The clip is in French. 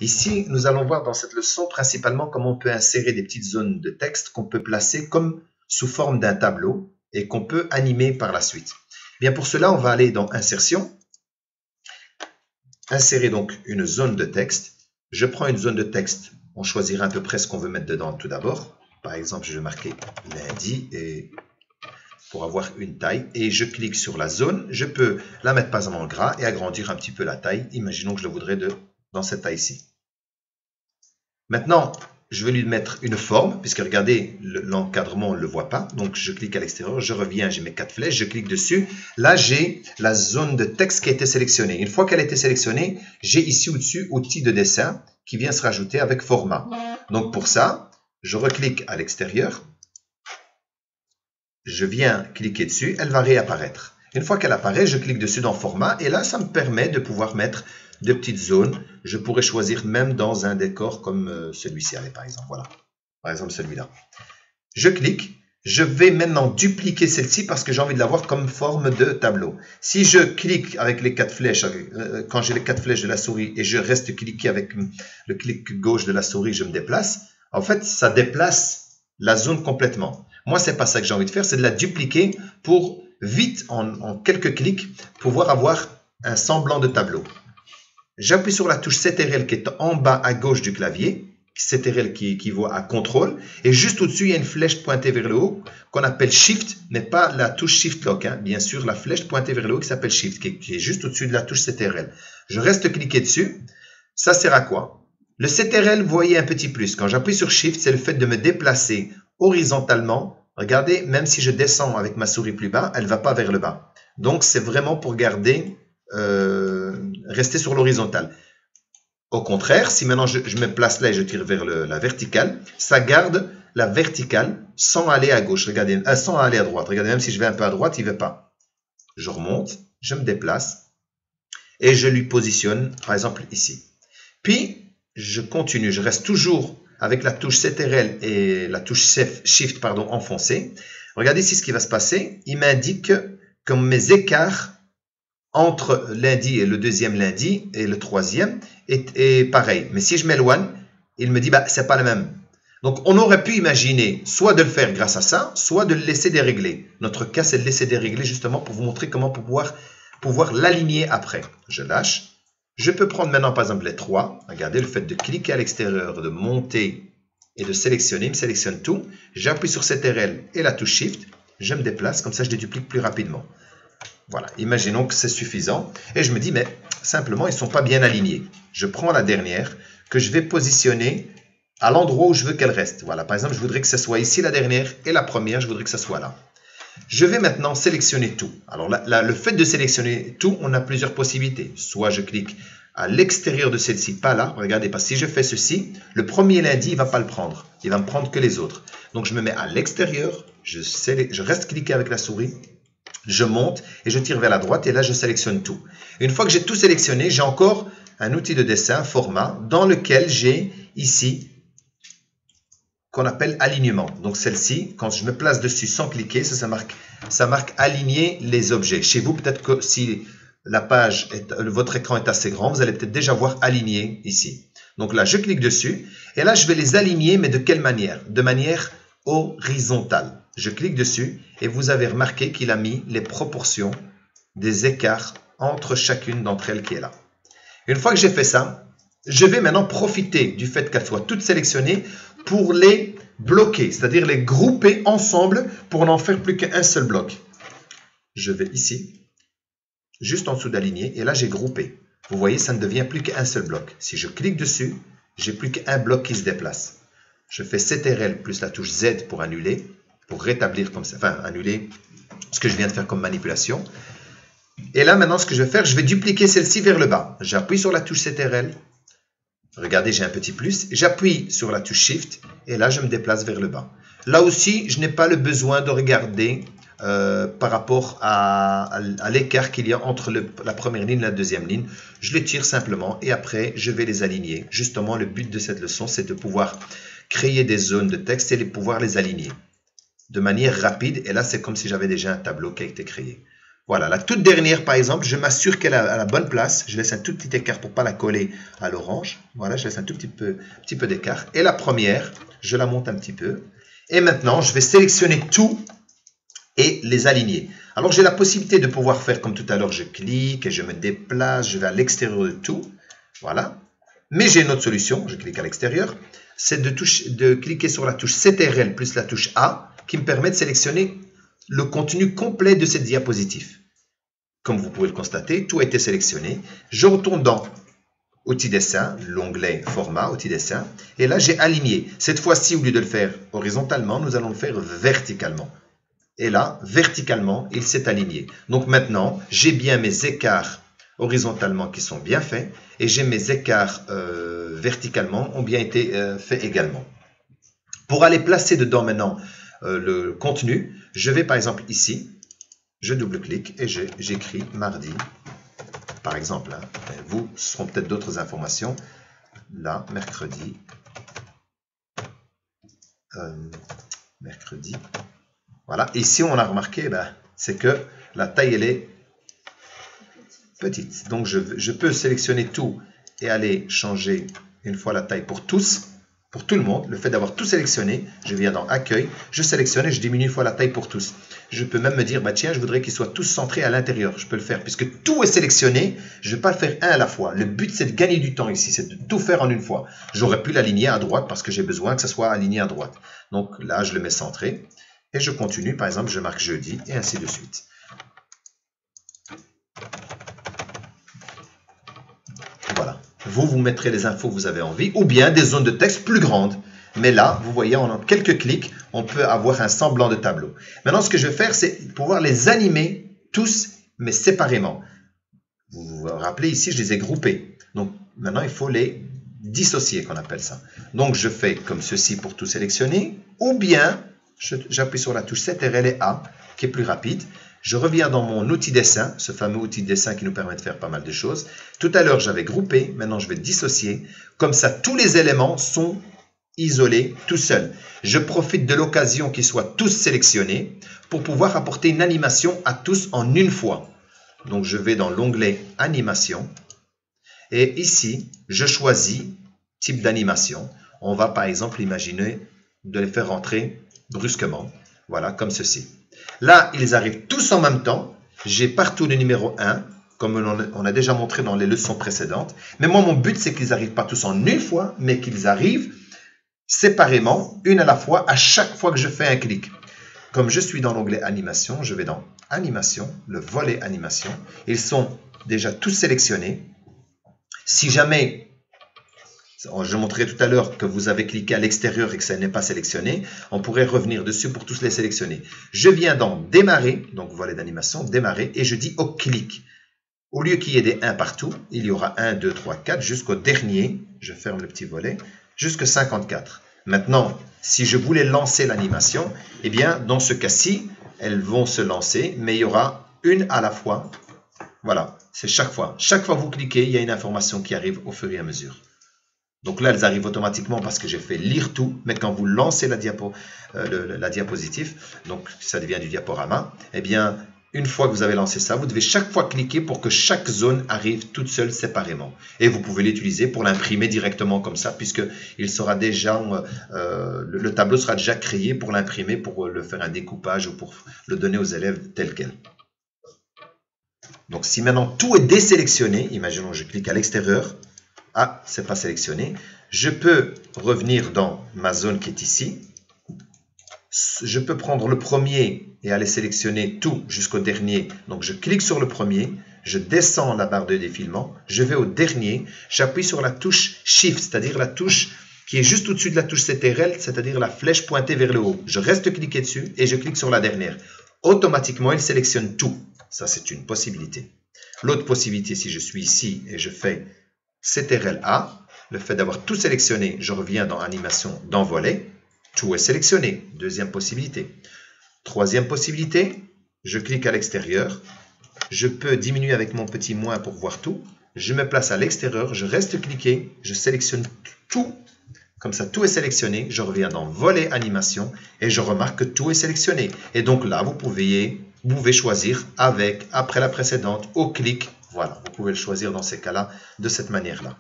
Ici, nous allons voir dans cette leçon principalement comment on peut insérer des petites zones de texte qu'on peut placer comme sous forme d'un tableau et qu'on peut animer par la suite. Bien, pour cela, on va aller dans Insertion, insérer donc une zone de texte. Je prends une zone de texte, on choisira à peu près ce qu'on veut mettre dedans tout d'abord. Par exemple, je vais marquer lundi et pour avoir une taille et je clique sur la zone. Je peux la mettre pas en gras et agrandir un petit peu la taille. Imaginons que je le voudrais dans cette taille-ci. Maintenant, je vais lui mettre une forme, puisque regardez, l'encadrement, on ne le voit pas. Donc, je clique à l'extérieur, je reviens, j'ai mes 4 flèches, je clique dessus. Là, j'ai la zone de texte qui a été sélectionnée. Une fois qu'elle a été sélectionnée, j'ai ici au-dessus outil de dessin qui vient se rajouter avec format. Donc, pour ça, je reclique à l'extérieur. Je viens cliquer dessus, elle va réapparaître. Une fois qu'elle apparaît, je clique dessus dans format et là, ça me permet de pouvoir mettre de petites zones. Je pourrais choisir même dans un décor comme celui-ci, par exemple. Voilà, par exemple celui-là. Je clique. Je vais maintenant dupliquer celle-ci parce que j'ai envie de l'avoir comme forme de tableau. Si je clique avec les 4 flèches, quand j'ai les 4 flèches de la souris et je reste cliqué avec le clic gauche de la souris, je me déplace. En fait, ça déplace la zone complètement. Moi, c'est pas ça que j'ai envie de faire, c'est de la dupliquer pour vite, en quelques clics, pouvoir avoir un semblant de tableau. J'appuie sur la touche CTRL qui est en bas à gauche du clavier, CTRL qui équivaut à CTRL, et juste au-dessus, il y a une flèche pointée vers le haut qu'on appelle Shift, mais pas la touche Shift Lock, hein. Bien sûr, la flèche pointée vers le haut qui s'appelle Shift, qui est juste au-dessus de la touche CTRL. Je reste cliqué dessus. Ça sert à quoi? Le CTRL, vous voyez un petit plus. Quand j'appuie sur Shift, c'est le fait de me déplacer horizontalement. Regardez, même si je descends avec ma souris plus bas, elle ne va pas vers le bas. Donc, c'est vraiment pour garder, rester sur l'horizontale. Au contraire, si maintenant je me place là et je tire vers la verticale, ça garde la verticale sans aller à gauche, regardez, sans aller à droite. Regardez, même si je vais un peu à droite, il ne va pas. Je remonte, je me déplace et je lui positionne, par exemple, ici. Puis, je continue, je reste toujours avec la touche CTRL et la touche Shift enfoncée. Regardez ici ce qui va se passer. Il m'indique que mes écarts entre lundi et le deuxième lundi et le troisième est pareil. Mais si je m'éloigne, il me dit bah, c'est pas le même. Donc on aurait pu imaginer soit de le faire grâce à ça, soit de le laisser dérégler. Notre cas, c'est de le laisser dérégler justement pour vous montrer comment pouvoir l'aligner après. Je lâche. Je peux prendre maintenant, par exemple, les 3. Regardez, le fait de cliquer à l'extérieur, de monter et de sélectionner, il me sélectionne tout. J'appuie sur CTRL et la touche Shift. Je me déplace, comme ça je les duplique plus rapidement. Voilà, imaginons que c'est suffisant. Et je me dis, mais simplement, ils ne sont pas bien alignés. Je prends la dernière que je vais positionner à l'endroit où je veux qu'elle reste. Voilà, par exemple, je voudrais que ce soit ici la dernière et la première, je voudrais que ce soit là. Je vais maintenant sélectionner tout. Alors là, le fait de sélectionner tout, on a plusieurs possibilités. Soit je clique à l'extérieur de celle-ci, pas là. Regardez, parce que si je fais ceci, le premier lundi, il ne va pas le prendre. Il va me prendre que les autres. Donc je me mets à l'extérieur, je reste cliqué avec la souris, je monte et je tire vers la droite et là je sélectionne tout. Une fois que j'ai tout sélectionné, j'ai encore un outil de dessin, format, dans lequel j'ai ici qu'on appelle alignement. Donc celle-ci, quand je me place dessus sans cliquer, ça marque aligner les objets. Chez vous, peut-être que si votre écran est assez grand, vous allez peut-être déjà voir aligner ici. Donc là, je clique dessus et là, je vais les aligner, mais de quelle manière? De manière horizontale. Je clique dessus et vous avez remarqué qu'il a mis les proportions des écarts entre chacune d'entre elles qui est là. Une fois que j'ai fait ça, je vais maintenant profiter du fait qu'elles soient toutes sélectionnées pour les bloquer, c'est-à-dire les grouper ensemble pour n'en faire plus qu'un seul bloc. Je vais ici, juste en dessous d'aligner, et là j'ai groupé. Vous voyez, ça ne devient plus qu'un seul bloc. Si je clique dessus, j'ai plus qu'un bloc qui se déplace. Je fais CTRL plus la touche Z pour annuler, pour rétablir comme ça, enfin annuler ce que je viens de faire comme manipulation. Et là maintenant ce que je vais faire, je vais dupliquer celle-ci vers le bas. J'appuie sur la touche CTRL. Regardez, j'ai un petit plus. J'appuie sur la touche Shift et là, je me déplace vers le bas. Là aussi, je n'ai pas le besoin de regarder par rapport à l'écart qu'il y a entre la première ligne et la deuxième ligne. Je les tire simplement et après, je vais les aligner. Justement, le but de cette leçon, c'est de pouvoir créer des zones de texte et de pouvoir les aligner de manière rapide. Et là, c'est comme si j'avais déjà un tableau qui a été créé. Voilà, la toute dernière, par exemple, je m'assure qu'elle est à la bonne place. Je laisse un tout petit écart pour ne pas la coller à l'orange. Voilà, je laisse un tout petit peu d'écart. Et la première, je la monte un petit peu. Et maintenant, je vais sélectionner tout et les aligner. Alors, j'ai la possibilité de pouvoir faire comme tout à l'heure. Je clique et je me déplace. Je vais à l'extérieur de tout. Voilà. Mais j'ai une autre solution. Je clique à l'extérieur. C'est de cliquer sur la touche CTRL plus la touche A qui me permet de sélectionner le contenu complet de cette diapositive. Comme vous pouvez le constater, tout a été sélectionné. Je retourne dans Outils dessin, l'onglet Format, Outils dessin. Et là, j'ai aligné. Cette fois-ci, au lieu de le faire horizontalement, nous allons le faire verticalement. Et là, verticalement, il s'est aligné. Donc maintenant, j'ai bien mes écarts horizontalement qui sont bien faits. Et j'ai mes écarts verticalement ont bien été faits également. Pour aller placer dedans maintenant le contenu, je vais par exemple ici, je double-clique et j'écris mardi, par exemple. Hein. Vous, ce seront peut-être d'autres informations. Là, mercredi. Mercredi. Voilà. Ici, on a remarqué, c'est que la taille, elle est petite. Donc, je peux sélectionner tout et aller changer une fois la taille pour tous. Pour tout le monde, le fait d'avoir tout sélectionné, je viens dans Accueil, je sélectionne et je diminue une fois la taille pour tous. Je peux même me dire, tiens, je voudrais qu'ils soient tous centrés à l'intérieur. Je peux le faire puisque tout est sélectionné. Je ne vais pas le faire un à la fois. Le but, c'est de gagner du temps ici, c'est de tout faire en une fois. J'aurais pu l'aligner à droite parce que j'ai besoin que ça soit aligné à droite. Donc là, je le mets centré et je continue. Par exemple, je marque jeudi et ainsi de suite. Voilà. Vous mettrez les infos que vous avez envie ou bien des zones de texte plus grandes. Mais là, vous voyez, en quelques clics, on peut avoir un semblant de tableau. Maintenant, ce que je vais faire, c'est pouvoir les animer tous, mais séparément. Vous vous rappelez, ici, je les ai groupés. Donc, maintenant, il faut les dissocier, qu'on appelle ça. Donc, je fais comme ceci pour tout sélectionner. Ou bien, j'appuie sur la touche CTRL et A, qui est plus rapide. Je reviens dans mon outil dessin, ce fameux outil de dessin qui nous permet de faire pas mal de choses. Tout à l'heure, j'avais groupé. Maintenant, je vais dissocier. Comme ça, tous les éléments sont isolés tout seuls. Je profite de l'occasion qu'ils soient tous sélectionnés pour pouvoir apporter une animation à tous en une fois. Donc, je vais dans l'onglet Animation. Et ici, je choisis type d'animation. On va par exemple imaginer de les faire rentrer brusquement. Voilà, comme ceci. Là, ils arrivent tous en même temps. J'ai partout le numéro 1, comme on a déjà montré dans les leçons précédentes. Mais moi, mon but, c'est qu'ils n'arrivent pas tous en une fois, mais qu'ils arrivent séparément, une à la fois, à chaque fois que je fais un clic. Comme je suis dans l'onglet Animation, je vais dans Animation, le volet Animation. Ils sont déjà tous sélectionnés. Si jamais, je montrerai tout à l'heure que vous avez cliqué à l'extérieur et que ça n'est pas sélectionné, on pourrait revenir dessus pour tous les sélectionner. Je viens dans Démarrer, donc volet d'animation, Démarrer, et je dis au clic. Au lieu qu'il y ait des 1 partout, il y aura 1, 2, 3, 4, jusqu'au dernier, je ferme le petit volet, jusqu'à 54. Maintenant, si je voulais lancer l'animation, eh bien, dans ce cas-ci, elles vont se lancer, mais il y aura une à la fois. Voilà, c'est chaque fois. Chaque fois que vous cliquez, il y a une information qui arrive au fur et à mesure. Donc là, elles arrivent automatiquement parce que j'ai fait lire tout, mais quand vous lancez la diapositive, donc ça devient du diaporama, eh bien, une fois que vous avez lancé ça, vous devez chaque fois cliquer pour que chaque zone arrive toute seule séparément. Et vous pouvez l'utiliser pour l'imprimer directement comme ça, puisque il sera déjà, le tableau sera déjà créé pour l'imprimer, pour le faire un découpage ou pour le donner aux élèves tel quel. Donc si maintenant tout est désélectionné, imaginons je clique à l'extérieur, ah, c'est pas sélectionné, je peux revenir dans ma zone qui est ici. Je peux prendre le premier et aller sélectionner tout jusqu'au dernier. Donc, je clique sur le premier, je descends la barre de défilement, je vais au dernier, j'appuie sur la touche Shift, c'est-à-dire la touche qui est juste au-dessus de la touche CTRL, c'est-à-dire la flèche pointée vers le haut. Je reste cliqué dessus et je clique sur la dernière. Automatiquement, il sélectionne tout. Ça, c'est une possibilité. L'autre possibilité, si je suis ici et je fais CTRL A, le fait d'avoir tout sélectionné, je reviens dans Animation, dans Volet. Tout est sélectionné. Deuxième possibilité. Troisième possibilité, je clique à l'extérieur. Je peux diminuer avec mon petit moins pour voir tout. Je me place à l'extérieur, je reste cliqué, je sélectionne tout. Comme ça, tout est sélectionné. Je reviens dans Volet Animation et je remarque que tout est sélectionné. Et donc là, vous pouvez vous pouvez choisir avec, après la précédente, au clic. Voilà, vous pouvez le choisir dans ces cas-là, de cette manière-là.